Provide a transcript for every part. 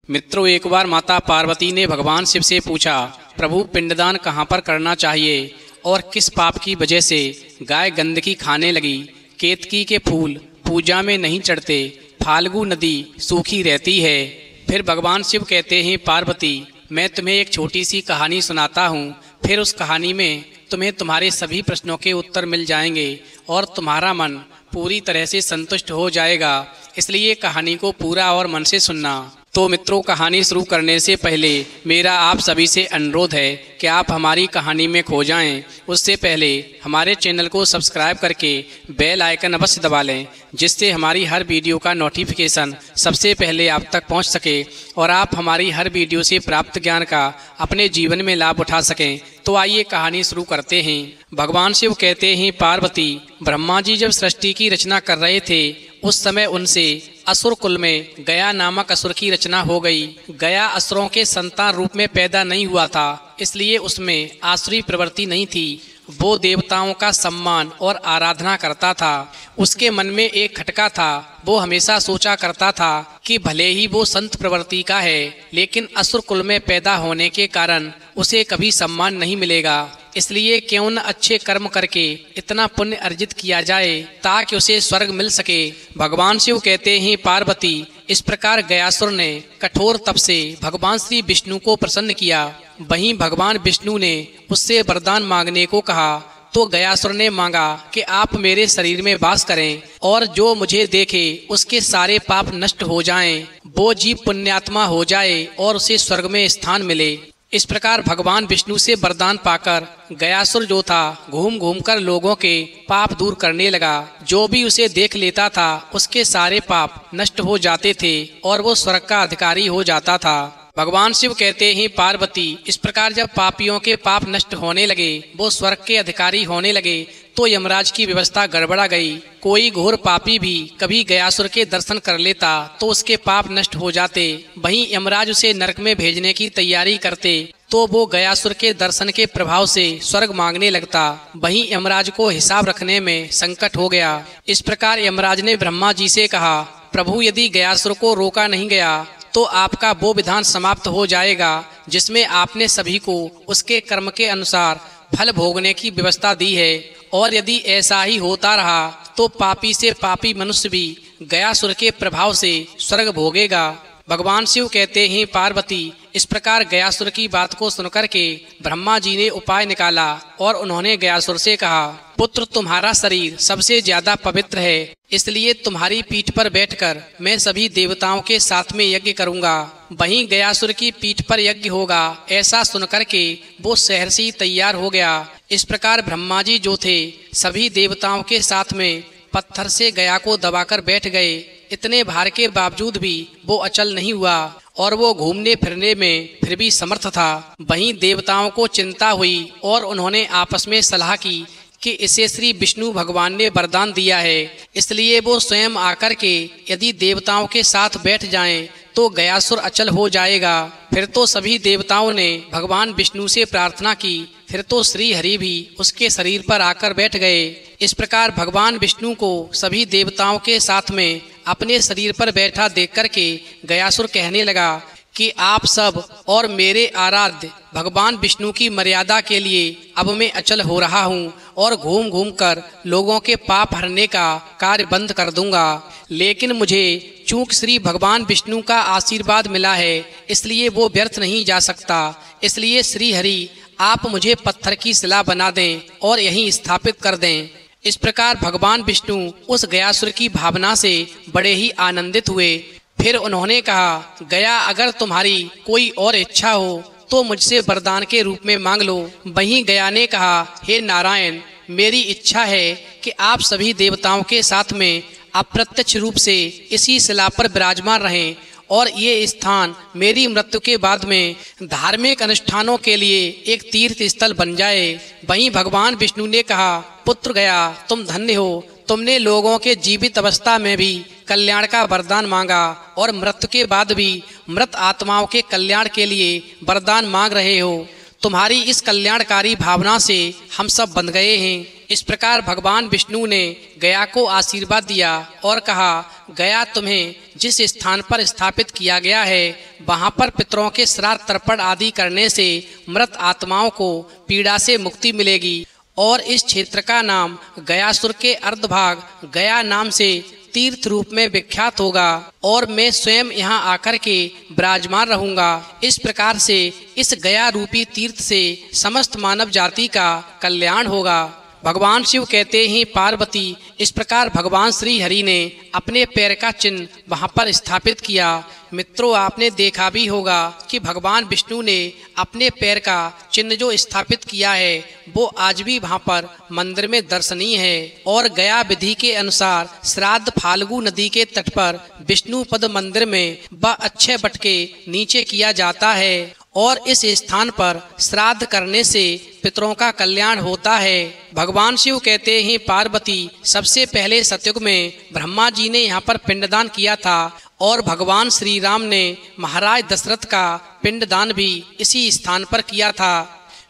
मित्रों, एक बार माता पार्वती ने भगवान शिव से पूछा, प्रभु पिंडदान कहाँ पर करना चाहिए और किस पाप की वजह से गाय गंदगी खाने लगी। केतकी के फूल पूजा में नहीं चढ़ते, फाल्गु नदी सूखी रहती है। फिर भगवान शिव कहते हैं, पार्वती मैं तुम्हें एक छोटी सी कहानी सुनाता हूँ, फिर उस कहानी में तुम्हें तुम्हारे सभी प्रश्नों के उत्तर मिल जाएंगे और तुम्हारा मन पूरी तरह से संतुष्ट हो जाएगा। इसलिए कहानी को पूरा और मन से सुनना। तो मित्रों, कहानी शुरू करने से पहले मेरा आप सभी से अनुरोध है कि आप हमारी कहानी में खो जाएं। उससे पहले हमारे चैनल को सब्सक्राइब करके बेल आइकन अवश्य दबा लें, जिससे हमारी हर वीडियो का नोटिफिकेशन सबसे पहले आप तक पहुंच सके और आप हमारी हर वीडियो से प्राप्त ज्ञान का अपने जीवन में लाभ उठा सकें। तो आइए कहानी शुरू करते हैं। भगवान शिव कहते हैं, पार्वती ब्रह्मा जी जब सृष्टि की रचना कर रहे थे उस समय उनसे असुर कुल में गया नामक असुर की रचना हो गई। गया असुरों के संतान रूप में पैदा नहीं हुआ था, इसलिए उसमें आसुरी प्रवृत्ति नहीं थी। वो देवताओं का सम्मान और आराधना करता था। उसके मन में एक खटका था। वो हमेशा सोचा करता था कि भले ही वो संत प्रवृत्ति का है, लेकिन असुर कुल में पैदा होने के कारण उसे कभी सम्मान नहीं मिलेगा। इसलिए क्यों न अच्छे कर्म करके इतना पुण्य अर्जित किया जाए ताकि उसे स्वर्ग मिल सके। भगवान शिव कहते हैं, पार्वती इस प्रकार गयासुर ने कठोर तप से भगवान श्री विष्णु को प्रसन्न किया। वहीं भगवान विष्णु ने उससे वरदान मांगने को कहा तो गयासुर ने मांगा कि आप मेरे शरीर में वास करें और जो मुझे देखे उसके सारे पाप नष्ट हो जाएं, वो जीव पुण्यात्मा हो जाए और उसे स्वर्ग में स्थान मिले। इस प्रकार भगवान विष्णु से वरदान पाकर गयासुर जो था घूम घूम कर लोगों के पाप दूर करने लगा। जो भी उसे देख लेता था उसके सारे पाप नष्ट हो जाते थे और वो स्वर्ग का अधिकारी हो जाता था। भगवान शिव कहते हैं, पार्वती इस प्रकार जब पापियों के पाप नष्ट होने लगे, वो स्वर्ग के अधिकारी होने लगे, तो यमराज की व्यवस्था गड़बड़ा गई। कोई घोर पापी भी कभी गयासुर के दर्शन कर लेता तो उसके पाप नष्ट हो जाते। वहीं यमराज उसे नरक में भेजने की तैयारी करते तो वो गयासुर के दर्शन के प्रभाव से स्वर्ग मांगने लगता। वहीं यमराज को हिसाब रखने में संकट हो गया। इस प्रकार यमराज ने ब्रह्मा जी से कहा, प्रभु यदि गयासुर को रोका नहीं गया तो आपका वो विधान समाप्त हो जाएगा जिसमें आपने सभी को उसके कर्म के अनुसार फल भोगने की व्यवस्था दी है। और यदि ऐसा ही होता रहा तो पापी से पापी मनुष्य भी गयासुर के प्रभाव से स्वर्ग भोगेगा। भगवान शिव कहते हैं, पार्वती इस प्रकार गयासुर की बात को सुनकर के ब्रह्मा जी ने उपाय निकाला और उन्होंने गयासुर से कहा, पुत्र तुम्हारा शरीर सबसे ज्यादा पवित्र है, इसलिए तुम्हारी पीठ पर बैठकर मैं सभी देवताओं के साथ में यज्ञ करूंगा। वहीं गयासुर की पीठ पर यज्ञ होगा। ऐसा सुनकर के वो सहर्षि तैयार हो गया। इस प्रकार ब्रह्मा जी जो थे सभी देवताओं के साथ में पत्थर से गया को दबाकर बैठ गए। इतने भार के बावजूद भी वो अचल नहीं हुआ और वो घूमने फिरने में फिर भी समर्थ था। वहीं देवताओं को चिंता हुई और उन्होंने आपस में सलाह की कि इसे श्री विष्णु भगवान ने वरदान दिया है, इसलिए वो स्वयं आकर के यदि देवताओं के साथ बैठ जाएं तो गयासुर अचल हो जाएगा। फिर तो सभी देवताओं ने भगवान विष्णु से प्रार्थना की। फिर तो श्री हरि भी उसके शरीर पर आकर बैठ गए। इस प्रकार भगवान विष्णु को सभी देवताओं के साथ में अपने शरीर पर बैठा देख करके गयासुर कहने लगा कि आप सब और मेरे आराध्य भगवान विष्णु की मर्यादा के लिए अब मैं अचल हो रहा हूँ और घूम घूम कर लोगों के पाप हरने का कार्य बंद कर दूंगा। लेकिन मुझे चूंकि श्री भगवान विष्णु का आशीर्वाद मिला है, इसलिए वो व्यर्थ नहीं जा सकता। इसलिए श्री हरि आप मुझे पत्थर की शिला बना दें और यहीं स्थापित कर दें। इस प्रकार भगवान विष्णु उस गयासुर की भावना से बड़े ही आनंदित हुए। फिर उन्होंने कहा, गया अगर तुम्हारी कोई और इच्छा हो तो मुझसे वरदान के रूप में मांग लो। वहीं गया ने कहा, हे नारायण मेरी इच्छा है कि आप सभी देवताओं के साथ में अप्रत्यक्ष रूप से इसी शिला पर विराजमान रहें और ये स्थान मेरी मृत्यु के बाद में धार्मिक अनुष्ठानों के लिए एक तीर्थ स्थल बन जाए। वहीं भगवान विष्णु ने कहा, पुत्र गया तुम धन्य हो, तुमने लोगों के जीवित अवस्था में भी कल्याण का वरदान मांगा और मृत्यु के बाद भी मृत आत्माओं के कल्याण के लिए वरदान मांग रहे हो। तुम्हारी इस कल्याणकारी भावना से हम सब बंध गए हैं। इस प्रकार भगवान विष्णु ने गया को आशीर्वाद दिया और कहा, गया तुम्हें जिस स्थान पर स्थापित किया गया है वहां पर पितरों के श्राद्ध तर्पण आदि करने से मृत आत्माओं को पीड़ा से मुक्ति मिलेगी और इस क्षेत्र का नाम गयासुर के अर्धभाग गया नाम से तीर्थ रूप में विख्यात होगा और मैं स्वयं यहाँ आकर के विराजमान रहूंगा। इस प्रकार से इस गया रूपी तीर्थ से समस्त मानव जाति का कल्याण होगा। भगवान शिव कहते हैं, पार्वती, इस प्रकार भगवान श्री हरि ने अपने पैर का चिन्ह वहां पर स्थापित किया। मित्रों, आपने देखा भी होगा कि भगवान विष्णु ने अपने पैर का चिन्ह जो स्थापित किया है वो आज भी वहां पर मंदिर में दर्शनीय है। और गया विधि के अनुसार श्राद्ध फाल्गु नदी के तट पर विष्णु पद मंदिर में व अक्षय वट के नीचे किया जाता है और इस स्थान पर श्राद्ध करने से पितरों का कल्याण होता है। भगवान शिव कहते हैं, पार्वती, सबसे पहले सतयुग में ब्रह्मा जी ने यहाँ पर पिंडदान किया था और भगवान श्री राम ने महाराज दशरथ का पिंडदान भी इसी स्थान पर किया था।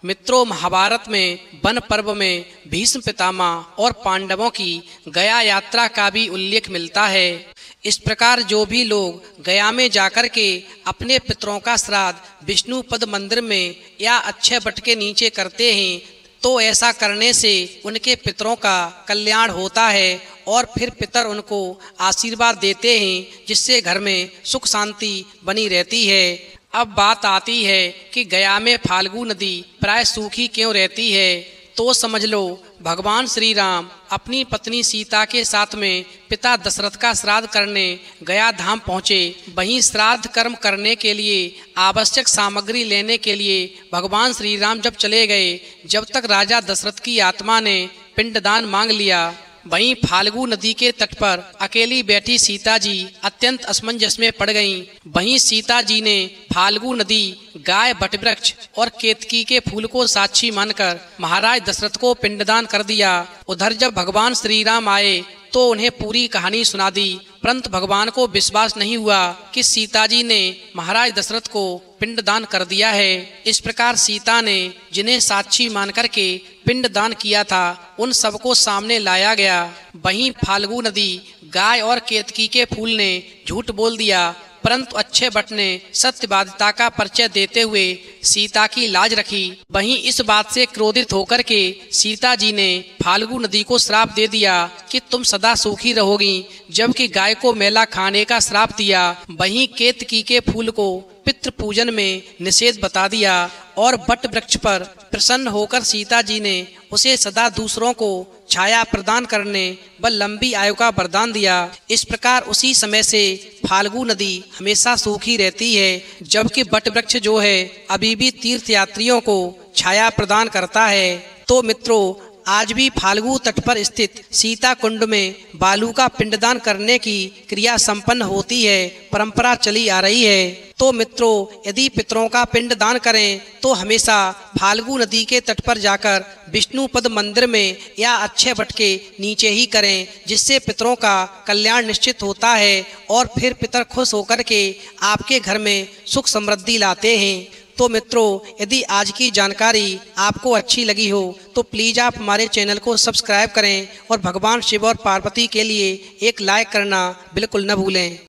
मित्रों, महाभारत में वन पर्व में भीष्म पितामह और पांडवों की गया यात्रा का भी उल्लेख मिलता है। इस प्रकार जो भी लोग गया में जाकर के अपने पितरों का श्राद्ध विष्णु पद मंदिर में या अक्षय वट के नीचे करते हैं तो ऐसा करने से उनके पितरों का कल्याण होता है और फिर पितर उनको आशीर्वाद देते हैं, जिससे घर में सुख शांति बनी रहती है। अब बात आती है कि गया में फाल्गु नदी प्राय सूखी क्यों रहती है, तो समझ लो भगवान श्री राम अपनी पत्नी सीता के साथ में पिता दशरथ का श्राद्ध करने गया धाम पहुँचे। वहीं श्राद्ध कर्म करने के लिए आवश्यक सामग्री लेने के लिए भगवान श्री राम जब चले गए, जब तक राजा दशरथ की आत्मा ने पिंडदान मांग लिया, वहीं फाल्गु नदी के तट पर अकेली बैठी सीता जी अत्यंत असमंजस में पड़ गईं। वहीं सीता जी ने फाल्गु नदी, गाय, वटवृक्ष और केतकी के फूल को साक्षी मानकर महाराज दशरथ को पिंडदान कर दिया। उधर जब भगवान श्री राम आए तो उन्हें पूरी कहानी सुना दी, परंतु भगवान को विश्वास नहीं हुआ कि सीता जी ने महाराज दशरथ को पिंडदान कर दिया है। इस प्रकार सीता ने जिन्हें साक्षी मान करके पिंडदान किया था उन सबको सामने लाया गया। वहीं फाल्गु नदी, गाय और केतकी के फूल ने झूठ बोल दिया, परंतु अक्षय वट ने सत्यवादिता का परिचय देते हुए सीता की लाज रखी। वहीं इस बात से क्रोधित होकर के सीता जी ने फाल्गु नदी को श्राप दे दिया कि तुम सदा सूखी रहोगी, जबकि गाय को मेला खाने का श्राप दिया। वहीं केतकी के फूल को पितृ पूजन में निषेध बता दिया और वट वृक्ष पर प्रसन्न होकर सीता जी ने उसे सदा दूसरों को छाया प्रदान करने व लंबी आयु का वरदान दिया। इस प्रकार उसी समय से फाल्गु नदी हमेशा सूखी रहती है, जबकि वट वृक्ष जो है अभी भी तीर्थ यात्रियों को छाया प्रदान करता है। तो मित्रों, आज भी फाल्गु तट पर स्थित सीता कुंड में बालू का पिंडदान करने की क्रिया संपन्न होती है, परंपरा चली आ रही है। तो मित्रों, यदि पितरों का पिंडदान करें तो हमेशा फाल्गु नदी के तट पर जाकर विष्णु पद मंदिर में या अक्षय वट के नीचे ही करें, जिससे पितरों का कल्याण निश्चित होता है और फिर पितर खुश होकर के आपके घर में सुख समृद्धि लाते हैं। तो मित्रों, यदि आज की जानकारी आपको अच्छी लगी हो तो प्लीज़ आप हमारे चैनल को सब्सक्राइब करें और भगवान शिव और पार्वती के लिए एक लाइक करना बिल्कुल न भूलें।